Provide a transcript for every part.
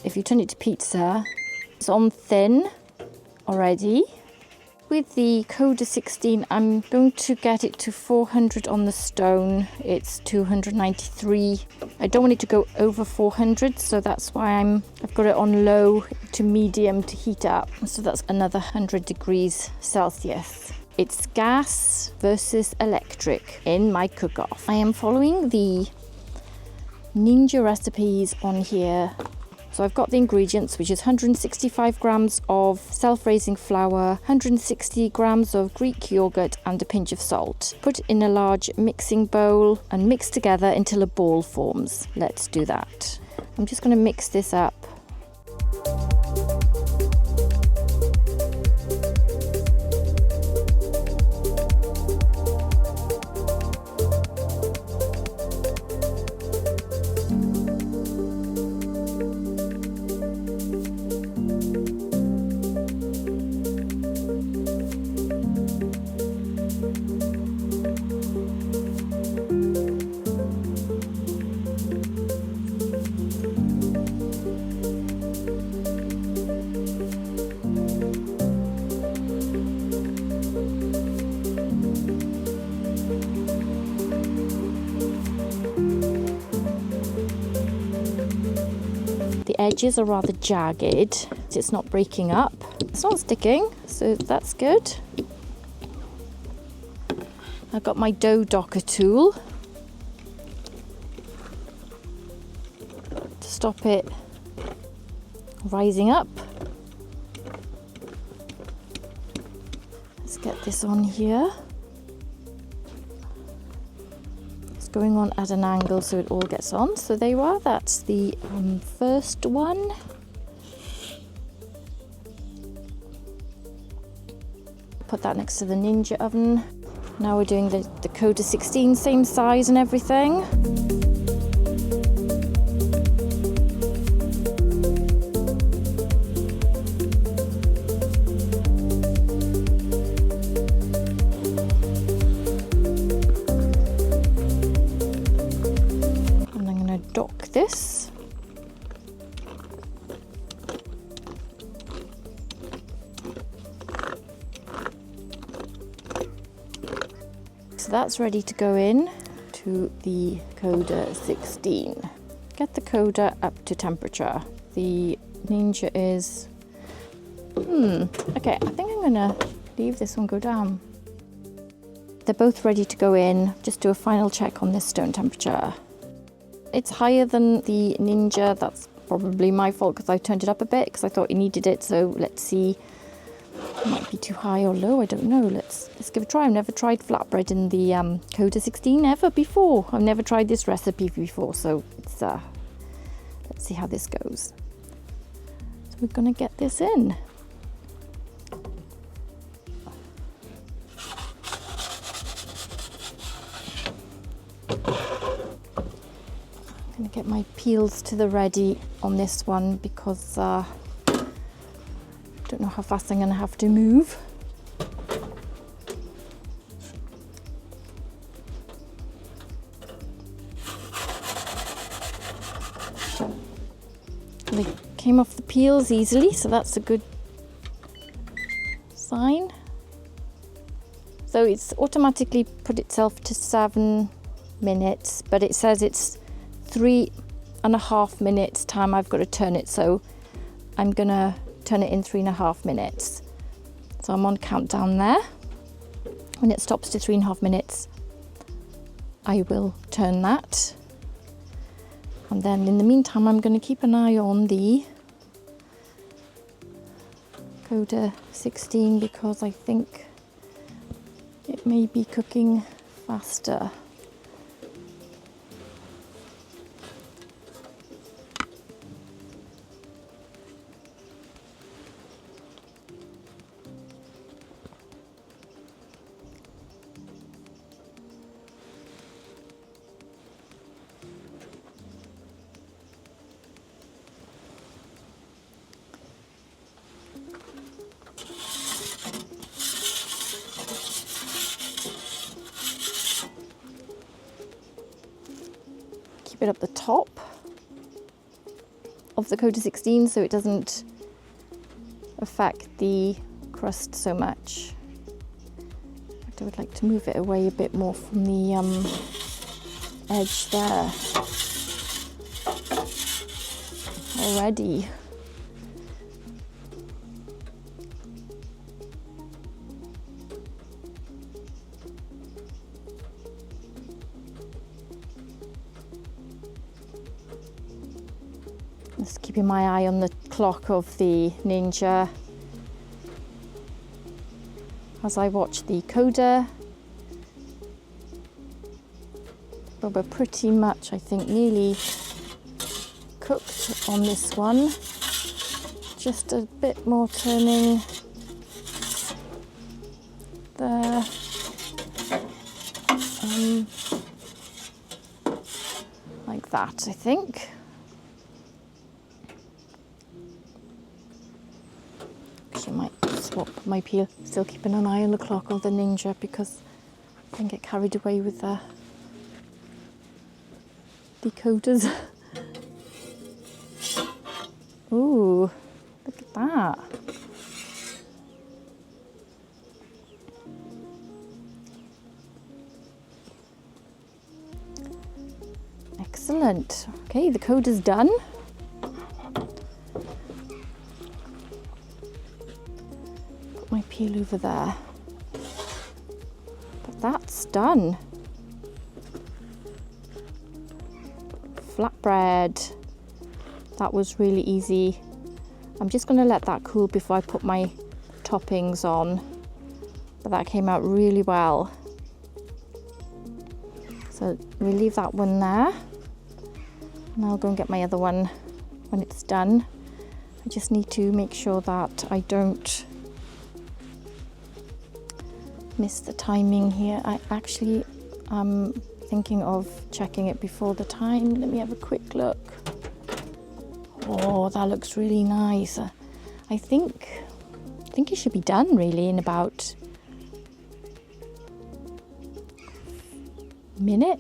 if you turn it to pizza, it's on thin already. With the Koda 16, I'm going to get it to 400 on the stone. It's 293. I don't want it to go over 400, so that's why I've got it on low to medium to heat up. So that's another 100 degrees Celsius. It's gas versus electric in my cook-off. I am following the Ninja recipes on here. So I've got the ingredients, which is 165 grams of self-raising flour, 160 grams of Greek yogurt and a pinch of salt. Put in a large mixing bowl and mix together until a ball forms. Let's do that. I'm just going to mix this up. The edges are rather jagged. It's not breaking up. It's not sticking, so that's good. I've got my dough docker tool to stop it rising up. Let's get this on here. Going on at an angle so it all gets on. So there you are, that's the first one. Put that next to the Ninja oven. Now we're doing the Koda 16, same size and everything. Dock this. So that's ready to go in to the Koda 16. Get the Koda up to temperature. The Ninja is okay, I think I'm gonna leave this one go down. They're both ready to go in. Just do a final check on this stone temperature. It's higher than the Ninja. That's probably my fault because I turned it up a bit because I thought it needed it. So let's see. It might be too high or low. I don't know. Let's give it a try. I've never tried flatbread in the Koda 16 ever before. I've never tried this recipe before. So it's let's see how this goes. So we're gonna get this in. I'm gonna get my peels to the ready on this one because I don't know how fast I'm gonna have to move. They came off the peels easily, so that's a good sign. So it's automatically put itself to 7 minutes, but it says it's 3.5 minutes time I've got to turn it, so I'm gonna turn it in 3.5 minutes. So I'm on countdown there. When it stops to 3.5 minutes, I will turn that. And then in the meantime, I'm going to keep an eye on the Koda 16 because I think it may be cooking faster. Keep it up the top. of the Koda 16 so it doesn't affect the crust so much. I would like to move it away a bit more from the edge there. Already. Just keeping my eye on the clock of the Ninja as I watch the Koda. But we're pretty much, I think, nearly cooked on this one. Just a bit more turning there. Like that, I think. Actually, I might swap my peel. Still keeping an eye on the clock of the Ninja because I can get carried away with the Kodas. Ooh, look at that. Excellent. Okay, the Koda's done. Put my peel over there. But that's done. Flatbread. That was really easy. I'm just going to let that cool before I put my toppings on. But that came out really well. So we'll leave that one there. And I'll go and get my other one when it's done. I just need to make sure that I don't miss the timing here. I actually am thinking of checking it before the time. Let me have a quick look. Oh, that looks really nice. I think it should be done really in about a minute.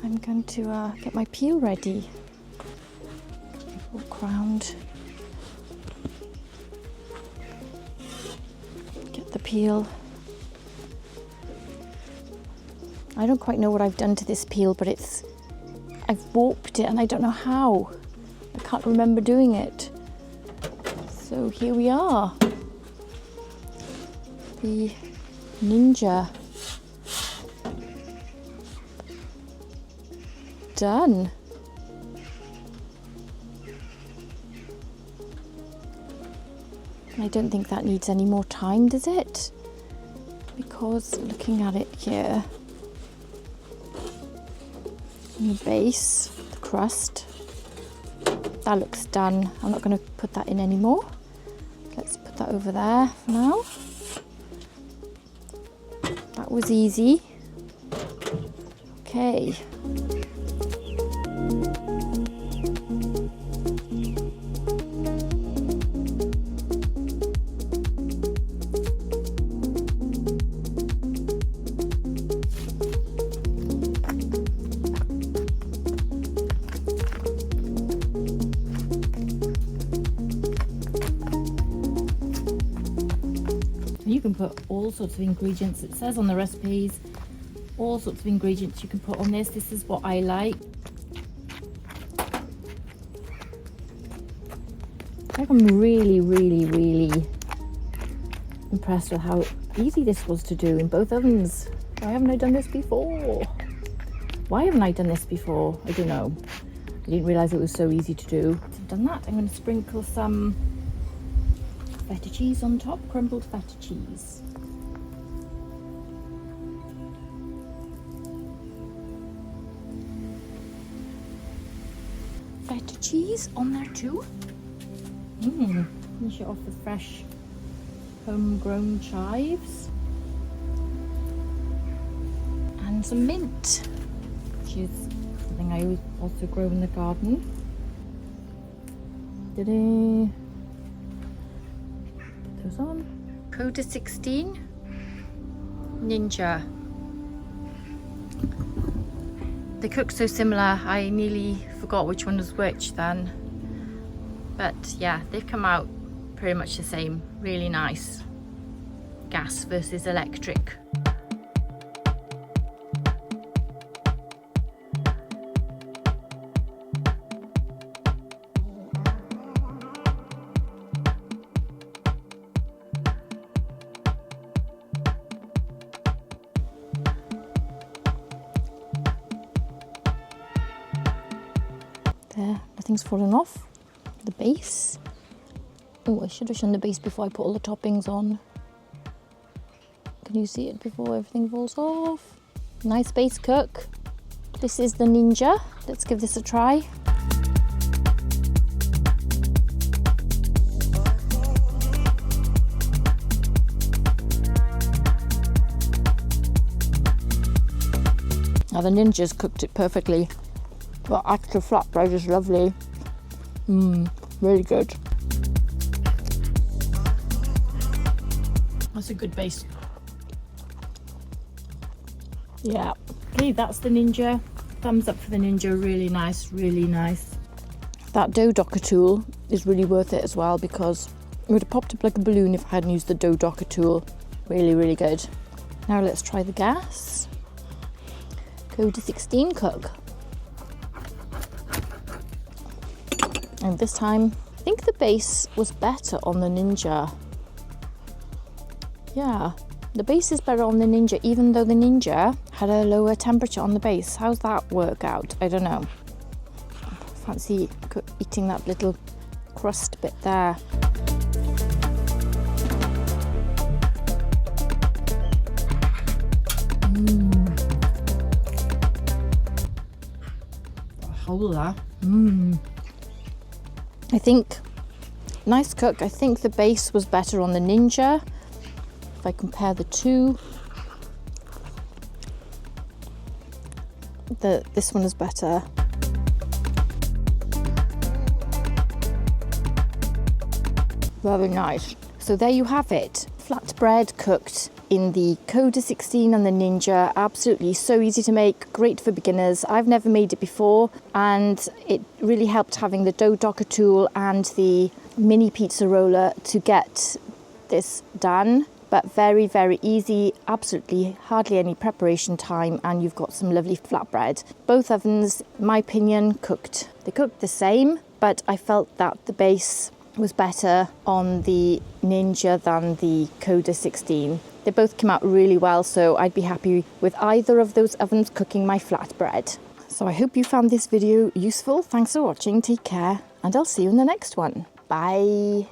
I'm going to get my peel ready. Walk around. Get the peel. I don't quite know what I've done to this peel, but I've warped it and I don't know how. I can't remember doing it. So here we are. The Ninja. Done. I don't think that needs any more time, does it? Because looking at it here, the base, the crust, that looks done. I'm not going to put that in anymore. Let's put that over there for now. That was easy. Okay. You can put all sorts of ingredients. It says on the recipes, all sorts of ingredients you can put on this. This is what I like. I'm really, really, really impressed with how easy this was to do in both ovens. Why haven't I done this before? Why haven't I done this before? I don't know. I didn't realise it was so easy to do. So I've done that. I'm going to sprinkle some feta cheese on top, crumbled feta cheese. Feta cheese on there too. Finish it off with fresh homegrown chives. And some mint, which is something I also grow in the garden. Ta-da! Put those on. Koda 16 Ninja. They cook so similar, I nearly forgot which one was which then. But yeah, they've come out pretty much the same. Really nice. Gas versus electric. There, nothing's fallen off. The base. Oh, I should have shown the base before I put all the toppings on. Can you see it before everything falls off? Nice base cook. This is the Ninja. Let's give this a try. Now the Ninja's cooked it perfectly. But actual flatbread is lovely. Really good. That's a good base. Yeah. Okay, that's the Ninja. Thumbs up for the Ninja. Really nice, really nice. That dough docker tool is really worth it as well because it would have popped up like a balloon if I hadn't used the dough docker tool. Really, really good. Now let's try the gas. Koda 16 cook. And this time, I think the base was better on the Ninja. Yeah, the base is better on the Ninja, even though the Ninja had a lower temperature on the base. How's that work out? I don't know. Fancy eating that little crust bit there. Hold that. I think, nice cook. I think the base was better on the Ninja. If I compare the two, this one is better. Very nice. So there you have it. Flatbread cooked in the Koda 16 and the Ninja. Absolutely so easy to make, great for beginners. I've never made it before and it really helped having the dough docker tool and the mini pizza roller to get this done. But very, very easy, absolutely hardly any preparation time, and you've got some lovely flatbread. Both ovens, in my opinion, they cooked the same, but I felt that the base was better on the Ninja than the Koda 16. They both came out really well, so I'd be happy with either of those ovens cooking my flatbread. So I hope you found this video useful. Thanks for watching, take care, and I'll see you in the next one. Bye.